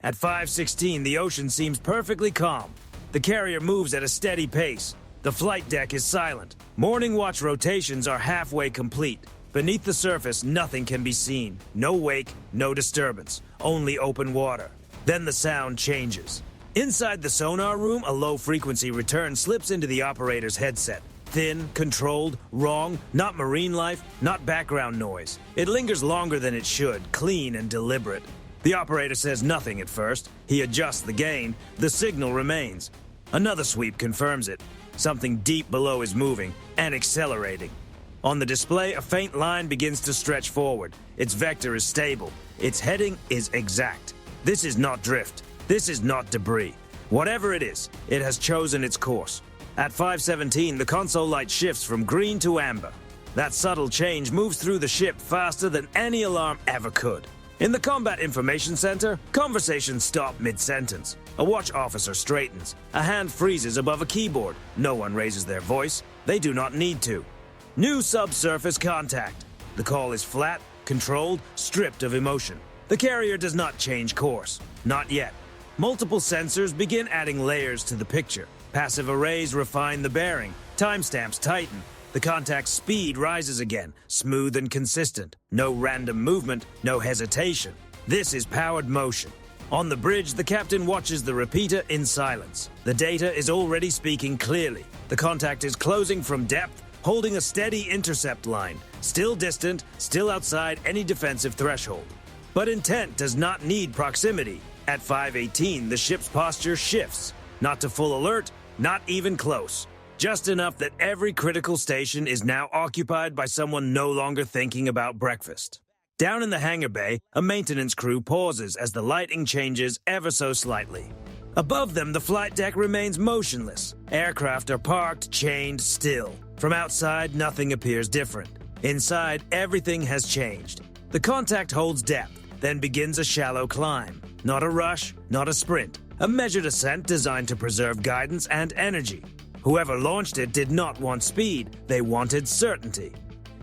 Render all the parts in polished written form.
At 5:16, the ocean seems perfectly calm. The carrier moves at a steady pace. The flight deck is silent. Morning watch rotations are halfway complete. Beneath the surface, nothing can be seen. No wake, no disturbance, only open water. Then the sound changes. Inside the sonar room, a low-frequency return slips into the operator's headset. Thin, controlled, wrong, not marine life, not background noise. It lingers longer than it should, clean and deliberate. The operator says nothing at first. He adjusts the gain. The signal remains. Another sweep confirms it. Something deep below is moving and accelerating. On the display, a faint line begins to stretch forward. Its vector is stable. Its heading is exact. This is not drift. This is not debris. Whatever it is, it has chosen its course. At 5:17, the console light shifts from green to amber. That subtle change moves through the ship faster than any alarm ever could. In the Combat Information Center, conversations stop mid-sentence. A watch officer straightens. A hand freezes above a keyboard. No one raises their voice. They do not need to. New subsurface contact. The call is flat, controlled, stripped of emotion. The carrier does not change course. Not yet. Multiple sensors begin adding layers to the picture. Passive arrays refine the bearing. Timestamps tighten. The contact's speed rises again, smooth and consistent. No random movement, no hesitation. This is powered motion. On the bridge, the captain watches the repeater in silence. The data is already speaking clearly. The contact is closing from depth, holding a steady intercept line. Still distant, still outside any defensive threshold. But intent does not need proximity. At 5:18, the ship's posture shifts. Not to full alert, not even close. Just enough that every critical station is now occupied by someone no longer thinking about breakfast. Down in the hangar bay, a maintenance crew pauses as the lighting changes ever so slightly. Above them, the flight deck remains motionless. Aircraft are parked, chained, still. From outside, nothing appears different. Inside, everything has changed. The contact holds depth, then begins a shallow climb. Not a rush, not a sprint. A measured ascent designed to preserve guidance and energy. Whoever launched it did not want speed, they wanted certainty.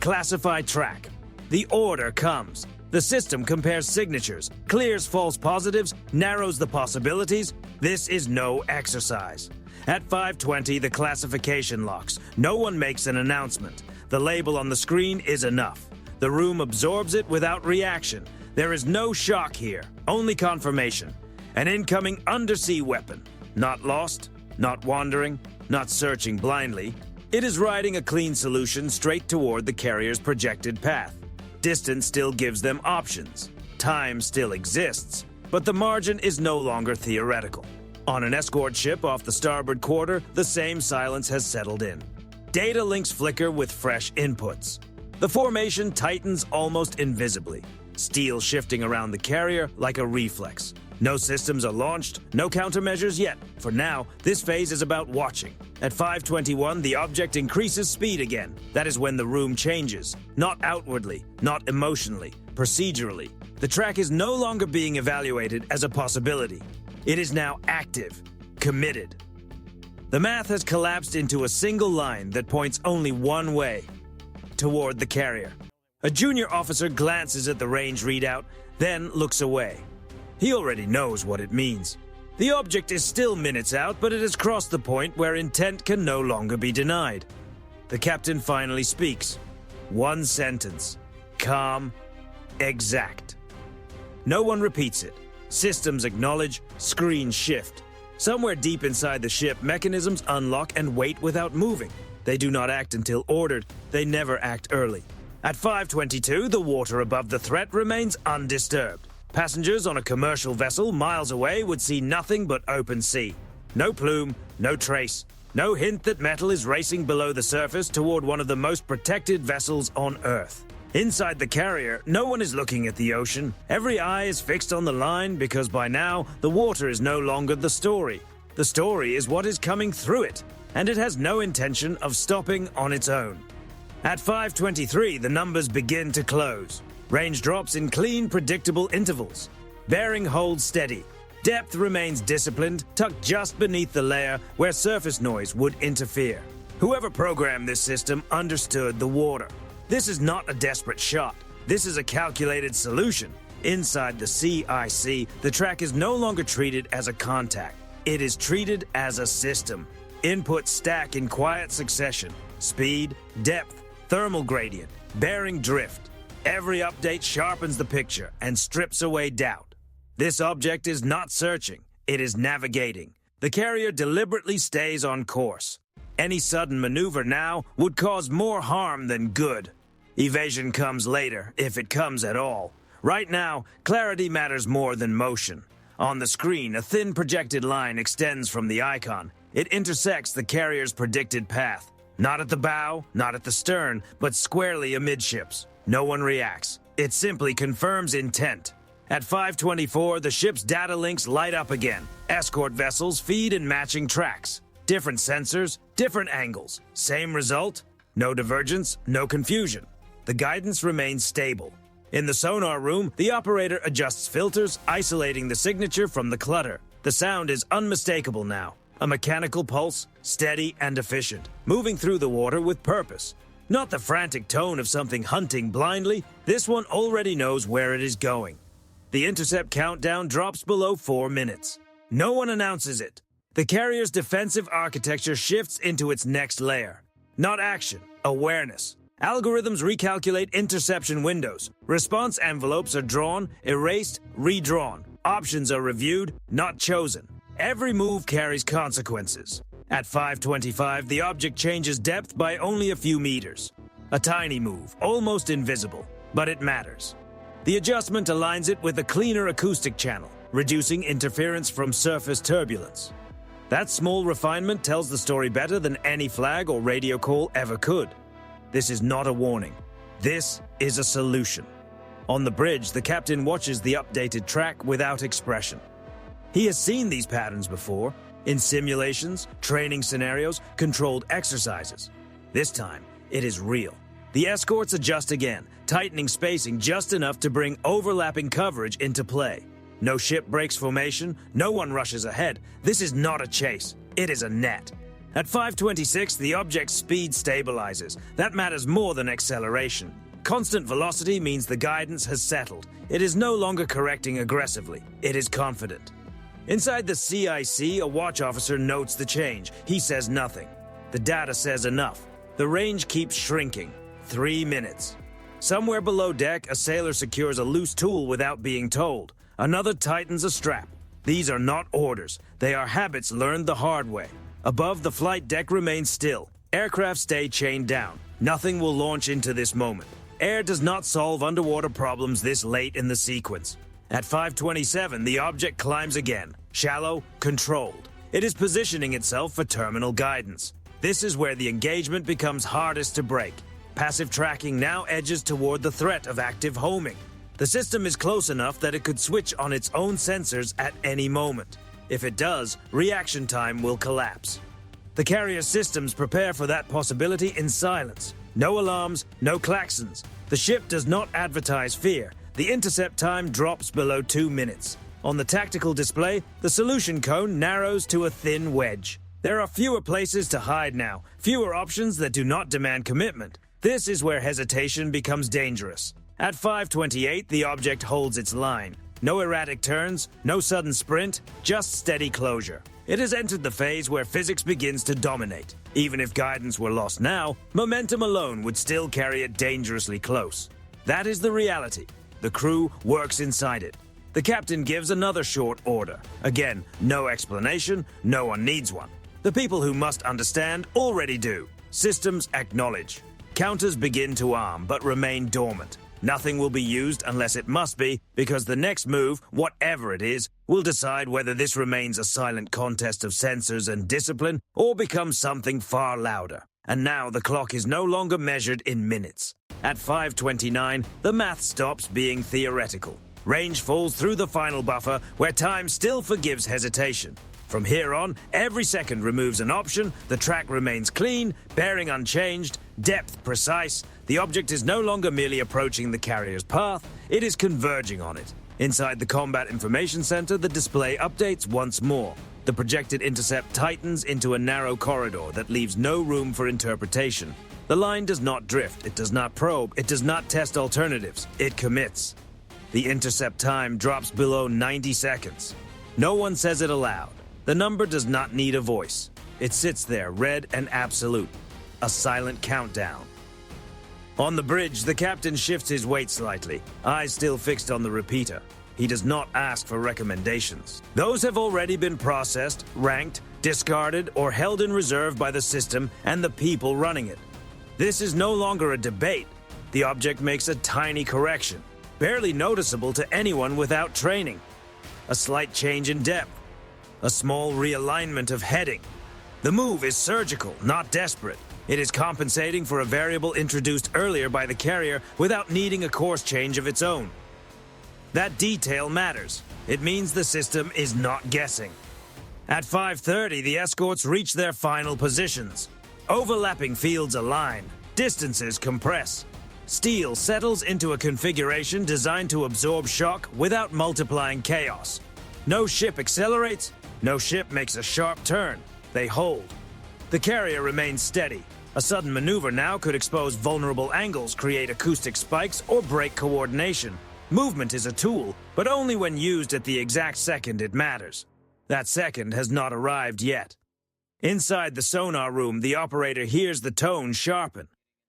Classify track. The order comes. The system compares signatures, clears false positives, narrows the possibilities. This is no exercise. At 5:20, the classification locks. No one makes an announcement. The label on the screen is enough. The room absorbs it without reaction. There is no shock here, only confirmation. An incoming undersea weapon. Not lost, not wandering, not searching blindly. It is riding a clean solution straight toward the carrier's projected path. Distance still gives them options. Time still exists, but the margin is no longer theoretical. On an escort ship off the starboard quarter, the same silence has settled in. Data links flicker with fresh inputs. The formation tightens almost invisibly. Steel shifting around the carrier like a reflex. No systems are launched, no countermeasures yet. For now, this phase is about watching. At 5:21, the object increases speed again. That is when the room changes. Not outwardly, not emotionally, procedurally. The track is no longer being evaluated as a possibility. It is now active, committed. The math has collapsed into a single line that points only one way, toward the carrier. A junior officer glances at the range readout, then looks away. He already knows what it means. The object is still minutes out, but it has crossed the point where intent can no longer be denied. The captain finally speaks. One sentence. Calm. Exact. No one repeats it. Systems acknowledge, screens shift. Somewhere deep inside the ship, mechanisms unlock and wait without moving. They do not act until ordered. They never act early. At 5:22, the water above the threat remains undisturbed. Passengers on a commercial vessel miles away would see nothing but open sea. No plume, no trace, no hint that metal is racing below the surface toward one of the most protected vessels on Earth. Inside the carrier, no one is looking at the ocean. Every eye is fixed on the line because by now, the water is no longer the story. The story is what is coming through it, and it has no intention of stopping on its own. At 5:23, the numbers begin to close. Range drops in clean, predictable intervals. Bearing holds steady. Depth remains disciplined, tucked just beneath the layer where surface noise would interfere. Whoever programmed this system understood the water. This is not a desperate shot. This is a calculated solution. Inside the CIC, the track is no longer treated as a contact. It is treated as a system. Inputs stack in quiet succession. Speed, depth, thermal gradient, bearing drift. Every update sharpens the picture and strips away doubt. This object is not searching, it is navigating. The carrier deliberately stays on course. Any sudden maneuver now would cause more harm than good. Evasion comes later, if it comes at all. Right now, clarity matters more than motion. On the screen, a thin projected line extends from the icon. It intersects the carrier's predicted path. Not at the bow, not at the stern, but squarely amidships. No one reacts. It simply confirms intent. At 5:24, the ship's data links light up again. Escort vessels feed in matching tracks. Different sensors, different angles. Same result? No divergence, no confusion. The guidance remains stable. In the sonar room, the operator adjusts filters, isolating the signature from the clutter. The sound is unmistakable now. A mechanical pulse, steady and efficient, moving through the water with purpose. Not the frantic tone of something hunting blindly. This one already knows where it is going. The intercept countdown drops below 4 minutes. No one announces it. The carrier's defensive architecture shifts into its next layer. Not action, awareness. Algorithms recalculate interception windows. Response envelopes are drawn, erased, redrawn. Options are reviewed, not chosen. Every move carries consequences. At 5:25, the object changes depth by only a few meters. A tiny move, almost invisible, but it matters. The adjustment aligns it with a cleaner acoustic channel, reducing interference from surface turbulence. That small refinement tells the story better than any flag or radio call ever could. This is not a warning. This is a solution. On the bridge, the captain watches the updated track without expression. He has seen these patterns before, in simulations, training scenarios, controlled exercises. This time, it is real. The escorts adjust again, tightening spacing just enough to bring overlapping coverage into play. No ship breaks formation, no one rushes ahead. This is not a chase, it is a net. At 5:26, the object's speed stabilizes. That matters more than acceleration. Constant velocity means the guidance has settled. It is no longer correcting aggressively, it is confident. Inside the CIC, a watch officer notes the change. He says nothing. The data says enough. The range keeps shrinking. 3 minutes. Somewhere below deck, a sailor secures a loose tool without being told. Another tightens a strap. These are not orders. They are habits learned the hard way. Above, the flight deck remains still. Aircraft stay chained down. Nothing will launch into this moment. Air does not solve underwater problems this late in the sequence. At 5:27, the object climbs again. Shallow, controlled. It is positioning itself for terminal guidance. This is where the engagement becomes hardest to break. Passive tracking now edges toward the threat of active homing. The system is close enough that it could switch on its own sensors at any moment. If it does, reaction time will collapse. The carrier systems prepare for that possibility in silence. No alarms, no klaxons. The ship does not advertise fear. The intercept time drops below 2 minutes. On the tactical display, the solution cone narrows to a thin wedge. There are fewer places to hide now, fewer options that do not demand commitment. This is where hesitation becomes dangerous. At 5:28, the object holds its line. No erratic turns, no sudden sprint, just steady closure. It has entered the phase where physics begins to dominate. Even if guidance were lost now, momentum alone would still carry it dangerously close. That is the reality. The crew works inside it. The captain gives another short order. Again, no explanation, no one needs one. The people who must understand already do. Systems acknowledge. Counters begin to arm, but remain dormant. Nothing will be used unless it must be, because the next move, whatever it is, will decide whether this remains a silent contest of sensors and discipline or becomes something far louder. And now the clock is no longer measured in minutes. At 5:29, the math stops being theoretical. Range falls through the final buffer, where time still forgives hesitation. From here on, every second removes an option, the track remains clean, bearing unchanged, depth precise. The object is no longer merely approaching the carrier's path, it is converging on it. Inside the Combat Information Center, the display updates once more. The projected intercept tightens into a narrow corridor that leaves no room for interpretation. The line does not drift, it does not probe, it does not test alternatives, it commits. The intercept time drops below 90 seconds. No one says it aloud. The number does not need a voice. It sits there, red and absolute. A silent countdown. On the bridge, the captain shifts his weight slightly, eyes still fixed on the repeater. He does not ask for recommendations. Those have already been processed, ranked, discarded, or held in reserve by the system and the people running it. This is no longer a debate. The object makes a tiny correction, barely noticeable to anyone without training. A slight change in depth. A small realignment of heading. The move is surgical, not desperate. It is compensating for a variable introduced earlier by the carrier without needing a course change of its own. That detail matters. It means the system is not guessing. At 5:30, the escorts reach their final positions. Overlapping fields align. Distances compress. Steel settles into a configuration designed to absorb shock without multiplying chaos. No ship accelerates. No ship makes a sharp turn. They hold. The carrier remains steady. A sudden maneuver now could expose vulnerable angles, create acoustic spikes, or break coordination. Movement is a tool, but only when used at the exact second it matters. That second has not arrived yet. Inside the sonar room, the operator hears the tone sharpen.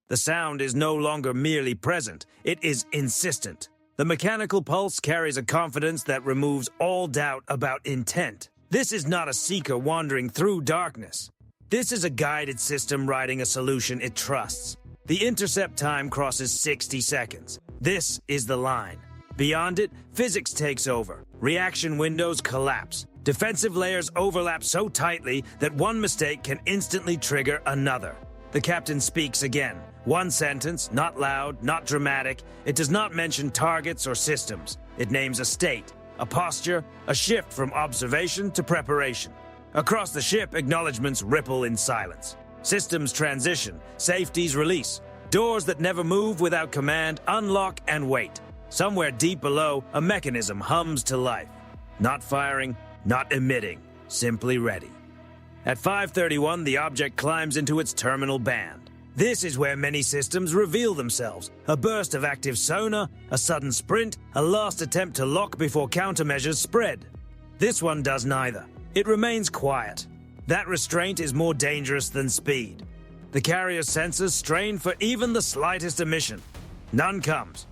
The sound is no longer merely present, it is insistent. The mechanical pulse carries a confidence that removes all doubt about intent. This is not a seeker wandering through darkness. This is a guided system riding a solution it trusts. The intercept time crosses 60 seconds. This is the line. Beyond it, physics takes over. Reaction windows collapse. Defensive layers overlap so tightly that one mistake can instantly trigger another. The captain speaks again. One sentence, not loud, not dramatic. It does not mention targets or systems. It names a state, a posture, a shift from observation to preparation. Across the ship, acknowledgements ripple in silence. Systems transition, safeties release. Doors that never move without command unlock and wait. Somewhere deep below, a mechanism hums to life. Not firing, not emitting, simply ready. At 5:31, the object climbs into its terminal band. This is where many systems reveal themselves. A burst of active sonar, a sudden sprint, a last attempt to lock before countermeasures spread. This one does neither. It remains quiet. That restraint is more dangerous than speed. The carrier's sensors strain for even the slightest emission. None comes.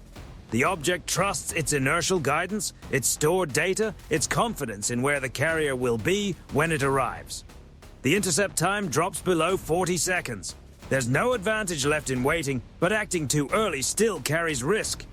The object trusts its inertial guidance, its stored data, its confidence in where the carrier will be when it arrives. The intercept time drops below 40 seconds. There's no advantage left in waiting, but acting too early still carries risk.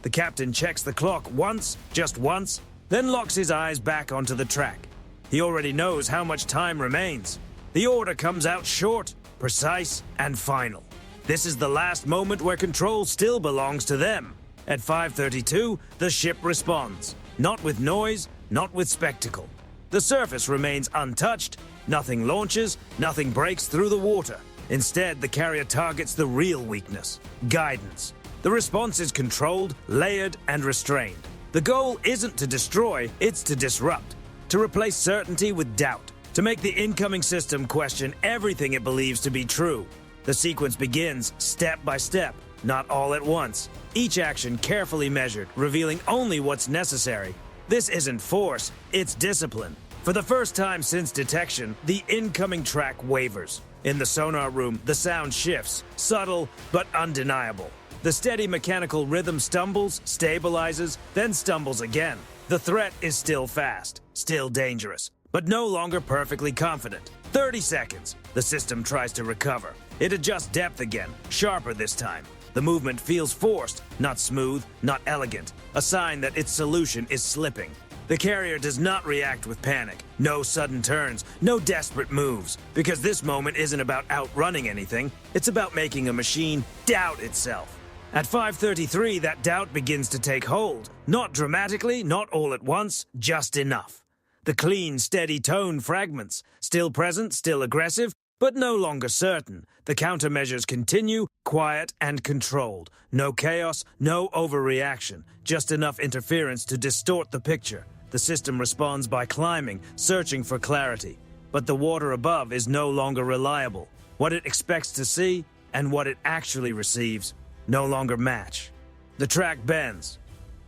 The captain checks the clock once, just once, then locks his eyes back onto the track. He already knows how much time remains. The order comes out short, precise, and final. This is the last moment where control still belongs to them. At 5:32, the ship responds. Not with noise, not with spectacle. The surface remains untouched, nothing launches, nothing breaks through the water. Instead, the carrier targets the real weakness, guidance. The response is controlled, layered, and restrained. The goal isn't to destroy, it's to disrupt. To replace certainty with doubt. To make the incoming system question everything it believes to be true. The sequence begins step by step, not all at once. Each action carefully measured, revealing only what's necessary. This isn't force, it's discipline. For the first time since detection, the incoming track wavers. In the sonar room, the sound shifts, subtle but undeniable. The steady mechanical rhythm stumbles, stabilizes, then stumbles again. The threat is still fast, still dangerous, but no longer perfectly confident. 30 seconds. The system tries to recover. It adjusts depth again, sharper this time. The movement feels forced, not smooth, not elegant, a sign that its solution is slipping. The carrier does not react with panic. No sudden turns, no desperate moves, because this moment isn't about outrunning anything. It's about making a machine doubt itself. At 5:33, that doubt begins to take hold. Not dramatically, not all at once, just enough. The clean, steady tone fragments, still present, still aggressive, but no longer certain. The countermeasures continue, quiet and controlled. No chaos, no overreaction, just enough interference to distort the picture. The system responds by climbing, searching for clarity. But the water above is no longer reliable. What it expects to see and what it actually receives no longer match. The track bends.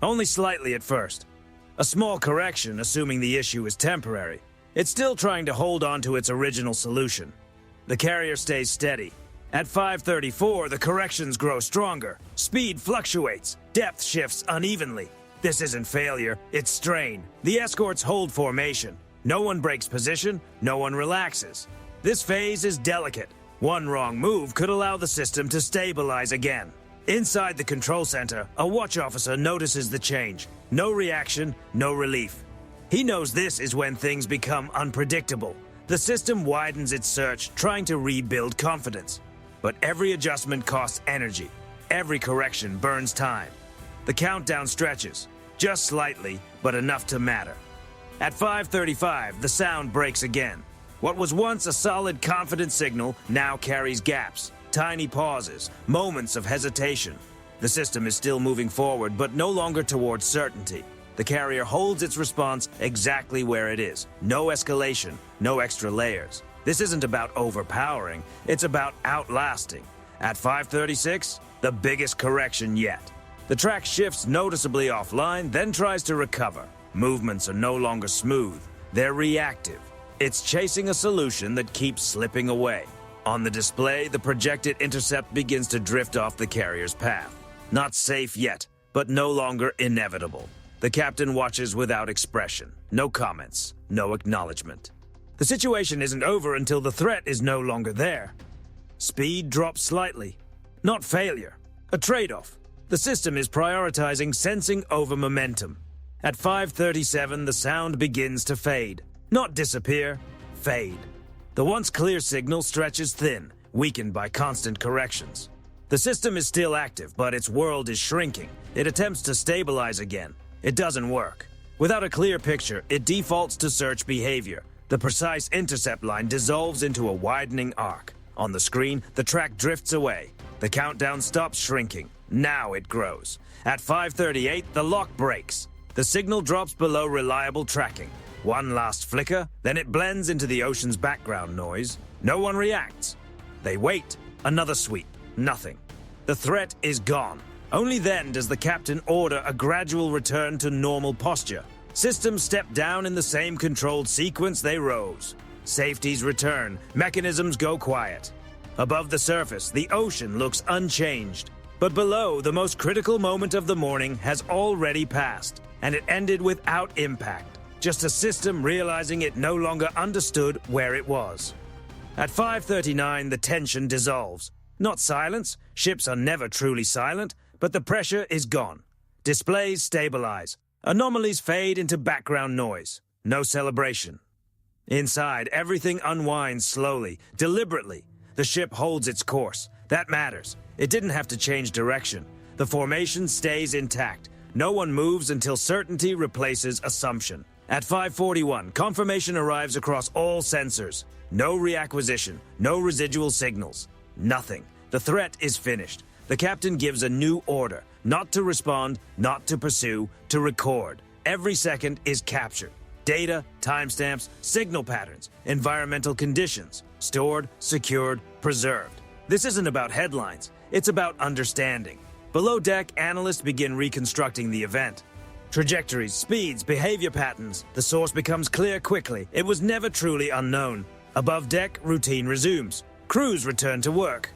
only slightly at first. A small correction, assuming the issue is temporary. It's still trying to hold on to its original solution. The carrier stays steady. At 534, the corrections grow stronger. Speed fluctuates. Depth shifts unevenly. This isn't failure, it's strain. The escorts hold formation. No one breaks position, no one relaxes. This phase is delicate. One wrong move could allow the system to stabilize again. Inside the control center, a watch officer notices the change. No reaction, no relief. He knows this is when things become unpredictable. The system widens its search, trying to rebuild confidence. But every adjustment costs energy. Every correction burns time. The countdown stretches, just slightly, but enough to matter. At 5:35, the sound breaks again. What was once a solid, confident signal now carries gaps, tiny pauses, moments of hesitation. The system is still moving forward, but no longer towards certainty. The carrier holds its response exactly where it is. No escalation, no extra layers. This isn't about overpowering, it's about outlasting. At 5:36, the biggest correction yet. The track shifts noticeably offline, then tries to recover. Movements are no longer smooth, they're reactive. It's chasing a solution that keeps slipping away. On the display, the projected intercept begins to drift off the carrier's path. Not safe yet, but no longer inevitable. The captain watches without expression. No comments, no acknowledgement. The situation isn't over until the threat is no longer there. Speed drops slightly. Not failure, a trade-off. The system is prioritizing sensing over momentum. At 5:37, the sound begins to fade. Not disappear, fade. The once clear signal stretches thin, weakened by constant corrections. The system is still active, but its world is shrinking. It attempts to stabilize again. It doesn't work. Without a clear picture, it defaults to search behavior. The precise intercept line dissolves into a widening arc. On the screen, the track drifts away. The countdown stops shrinking. Now it grows. At 5:38, the lock breaks. The signal drops below reliable tracking. One last flicker, then it blends into the ocean's background noise. No one reacts. They wait. Another sweep. Nothing. The threat is gone. Only then does the captain order a gradual return to normal posture. Systems step down in the same controlled sequence they rose. Safeties return. Mechanisms go quiet. Above the surface, the ocean looks unchanged. But below, the most critical moment of the morning has already passed, and it ended without impact. Just a system realizing it no longer understood where it was. At 5:39, the tension dissolves. Not silence, ships are never truly silent, but the pressure is gone. Displays stabilize. Anomalies fade into background noise. No celebration. Inside, everything unwinds slowly, deliberately. The ship holds its course. That matters. It didn't have to change direction. The formation stays intact. No one moves until certainty replaces assumption. At 5:41, confirmation arrives across all sensors. No reacquisition, no residual signals. Nothing. The threat is finished. The captain gives a new order. Not to respond, not to pursue, to record. Every second is captured. Data, timestamps, signal patterns, environmental conditions. Stored, secured, preserved. This isn't about headlines. It's about understanding. Below deck, analysts begin reconstructing the event. Trajectories, speeds, behavior patterns. The source becomes clear quickly. It was never truly unknown. Above deck, routine resumes. Crews return to work.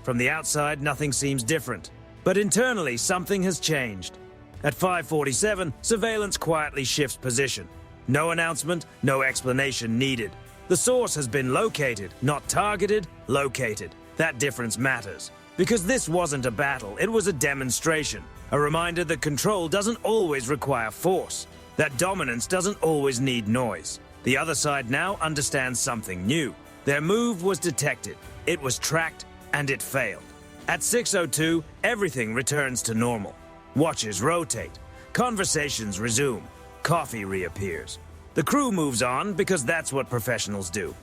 From the outside, nothing seems different. But internally, something has changed. At 5:47, surveillance quietly shifts position. No announcement, no explanation needed. The source has been located, not targeted, located. That difference matters. Because this wasn't a battle, it was a demonstration. A reminder that control doesn't always require force. That dominance doesn't always need noise. The other side now understands something new. Their move was detected, it was tracked, and it failed. At 6:02, everything returns to normal. Watches rotate. Conversations resume. Coffee reappears. The crew moves on because that's what professionals do.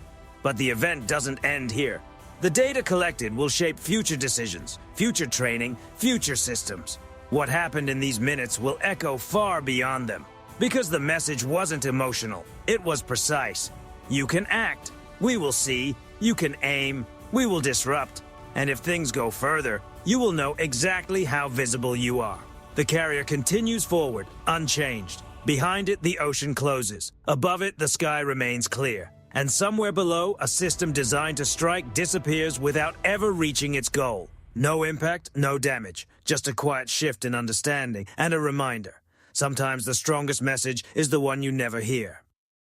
But the event doesn't end here. The data collected will shape future decisions, future training, future systems. What happened in these minutes will echo far beyond them. Because the message wasn't emotional, it was precise. You can act. We will see. You can aim. We will disrupt. And if things go further, you will know exactly how visible you are. The carrier continues forward, unchanged. Behind it, the ocean closes. Above it, the sky remains clear. And somewhere below, a system designed to strike disappears without ever reaching its goal. No impact, no damage. Just a quiet shift in understanding and a reminder. Sometimes the strongest message is the one you never hear.